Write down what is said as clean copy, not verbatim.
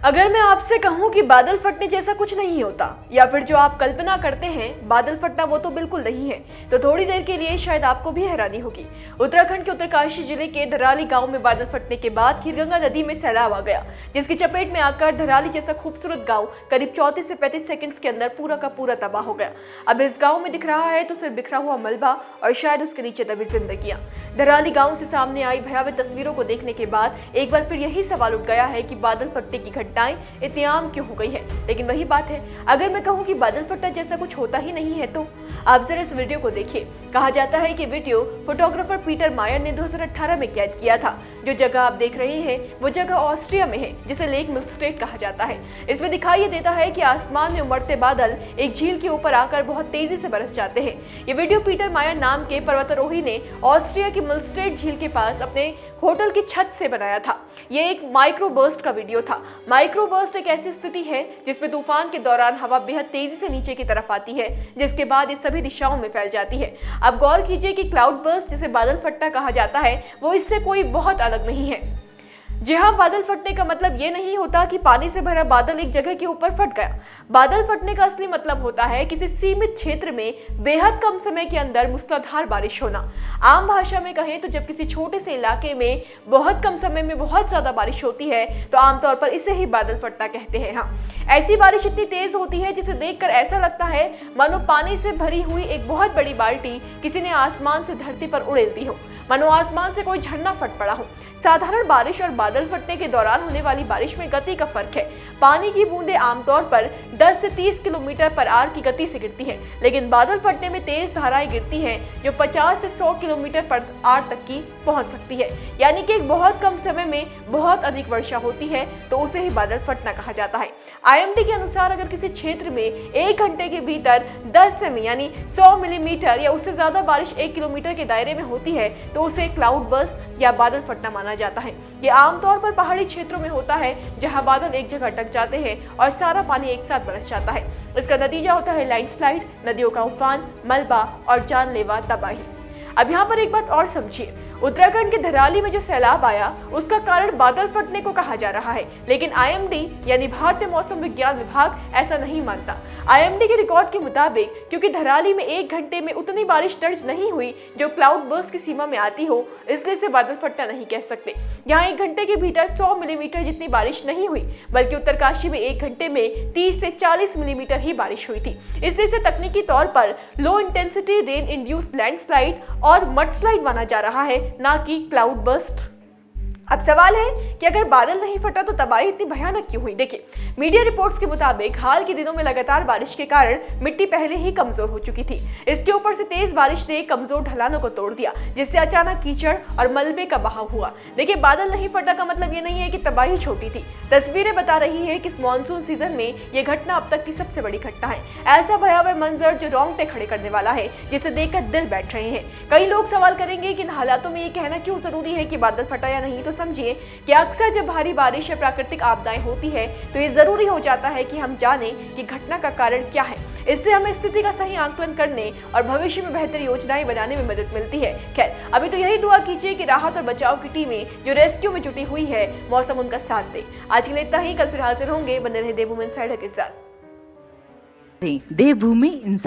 अगर मैं आपसे कहूं कि बादल फटने जैसा कुछ नहीं होता या फिर जो आप कल्पना करते हैं बादल फटना वो तो बिल्कुल नहीं है, तो थोड़ी देर के लिए शायद आपको भी हैरानी होगी। उत्तराखंड के उत्तरकाशी जिले के धराली गांव में बादल फटने के बाद खीरगंगा नदी में सैलाब आ गया, जिसकी चपेट में आकर धराली जैसा खूबसूरत गाँव करीब 34 से 35 सेकंड्स के अंदर पूरा का पूरा तबाह हो गया। अब इस गाँव में दिख रहा है तो सिर्फ बिखरा हुआ मलबा और शायद उसके नीचे दबी जिंदगियां। धराली गाँव से सामने आई भयावह तस्वीरों को देखने के बाद एक बार फिर यही सवाल उठ गया है कि बादल फटने की घटनाएं इतनी आम क्यों हो गई है। लेकिन वही बात है, अगर मैं कहूं कि बादल फटना जैसा कुछ होता ही नहीं है तो आप जरा इस वीडियो को देखिए। कहा जाता है कि वीडियो फोटोग्राफर पीटर मायर ने 2018 में कैद किया था। जो जगह आप देख रहे हैं वो जगह ऑस्ट्रिया में है, जिसे लेक मिल्स्टेड कहा जाता है। इसमें दिखाई ये देता है कि आसमान में उमड़ते बादल एक झील के ऊपर आकर बहुत तेजी से बरस जाते हैं। ये वीडियो पीटर मायर नाम के पर्वतारोही ने ऑस्ट्रिया की मिल्स्टेड झील के पास अपने होटल की छत से बनाया था। ये एक माइक्रोबर्स्ट का वीडियो था। माइक्रोबर्स्ट एक ऐसी स्थिति है जिसमें तूफान के दौरान हवा बेहद तेजी से नीचे की तरफ आती है, जिसके बाद ये सभी दिशाओं में फैल जाती है। अब गौर कीजिए कि क्लाउड बर्स्ट जिसे बादल फटना कहा जाता है वो इससे कोई बहुत अलग नहीं है। जी हाँ, बादल फटने का मतलब ये नहीं होता कि पानी से भरा बादल एक जगह के ऊपर फट गया। बादल फटने का असली मतलब होता है किसी सीमित क्षेत्र में बेहद कम समय के अंदर मूसलाधार बारिश होना। आम भाषा में कहें तो जब किसी छोटे से इलाके में बहुत कम समय में बहुत ज्यादा बारिश होती है तो आमतौर पर इसे ही बादल फटना कहते हैं। हाँ, ऐसी बारिश इतनी तेज होती है जिसे देखकर ऐसा लगता है मानो पानी से भरी हुई एक बहुत बड़ी बाल्टी किसी ने आसमान से धरती पर उड़ेल दी हो, मानो आसमान से कोई झरना फट पड़ा हो। साधारण बारिश और बादल फटने के दौरान होने वाली बारिश में गति का फर्क है। पानी की बूंदें आमतौर पर 10 से 30 किलोमीटर पर आवर की गति से गिरती हैं, लेकिन बादल फटने में तेज धाराएं गिरती हैं जो 50 से 100 किलोमीटर पर आवर तक की पहुंच सकती है। यानी कि एक बहुत कम समय में बहुत अधिक वर्षा होती है तो उसे ही बादल फटना कहा जाता है। IMD के अनुसार अगर किसी क्षेत्र में 1 घंटे के भीतर 10 सेमी यानी 100 मिलीमीटर या उससे ज्यादा बारिश 1 किलोमीटर के दायरे में होती है तो उसे क्लाउड बर्स्ट या बादल फटना माना जाता है। ये आमतौर पर पहाड़ी क्षेत्रों में होता है जहां बादल एक जगह अटक जाते हैं और सारा पानी एक साथ बरस जाता है। इसका नतीजा होता है लैंडस्लाइड, नदियों का उफान, मलबा और जानलेवा तबाही। अब यहाँ पर एक बात और समझिए, उत्तराखंड के धराली में जो सैलाब आया उसका कारण बादल फटने को कहा जा रहा है, लेकिन IMD यानी भारतीय मौसम विज्ञान विभाग ऐसा नहीं मानता। IMD के रिकॉर्ड के मुताबिक क्योंकि धराली में 1 घंटे में उतनी बारिश दर्ज नहीं हुई जो क्लाउड बर्स्ट की सीमा में आती हो, इसलिए इसे बादल फटना नहीं कह सकते। यहाँ 1 घंटे के भीतर 100 मिलीमीटर जितनी बारिश नहीं हुई, बल्कि उत्तरकाशी में 1 घंटे में 30 से 40 मिलीमीटर ही बारिश हुई थी। इसलिए इसे तकनीकी तौर पर low intensity rain induced landslide और मडस्लाइड माना जा रहा है, ना कि क्लाउड बर्स्ट। अब सवाल है कि अगर बादल नहीं फटा तो तबाही इतनी भयानक क्यों हुई। देखिए, मीडिया रिपोर्ट्स के मुताबिक हाल के दिनों में लगातार बारिश के कारण मिट्टी पहले ही कमजोर हो चुकी थी। इसके ऊपर से तेज बारिश ने कमजोर ढलानों को तोड़ दिया, जिससे अचानक कीचड़ और मलबे का बहाव हुआ। देखिए, बादल नहीं फटा का मतलब ये नहीं है कि तबाही छोटी थी। तस्वीरें बता रही है कि इस मानसून सीजन में यह घटना अब तक की सबसे बड़ी घटना है। ऐसा भयावह मंजर जो रोंगटे खड़े करने वाला है, जिसे देखकर दिल बैठ रहे हैं। कई लोग सवाल करेंगे कि इन हालातों में ये कहना क्यों जरूरी है कि बादल फटा या नहीं, तो समझिए कि अक्सर जब भारी बारिश या प्राकृतिक आपदाएं होती है तो ये जरूरी हो जाता है कि हम जानें कि घटना का कारण क्या है। इससे हमें स्थिति का सही आकलन करने और भविष्य में बेहतर योजनाएं बनाने में मदद मिलती है। खैर, अभी तो यही दुआ कीजिए कि राहत और बचाव की टीमें जो रेस्क्यू में जुटी हुई है मौसम उनका साथ दे। आज के लिए इतना ही, कल फिर हाजिर होंगे। बने रहे देवभूमि इनसाइडर के साथ। देवभूमि इनसाइडर।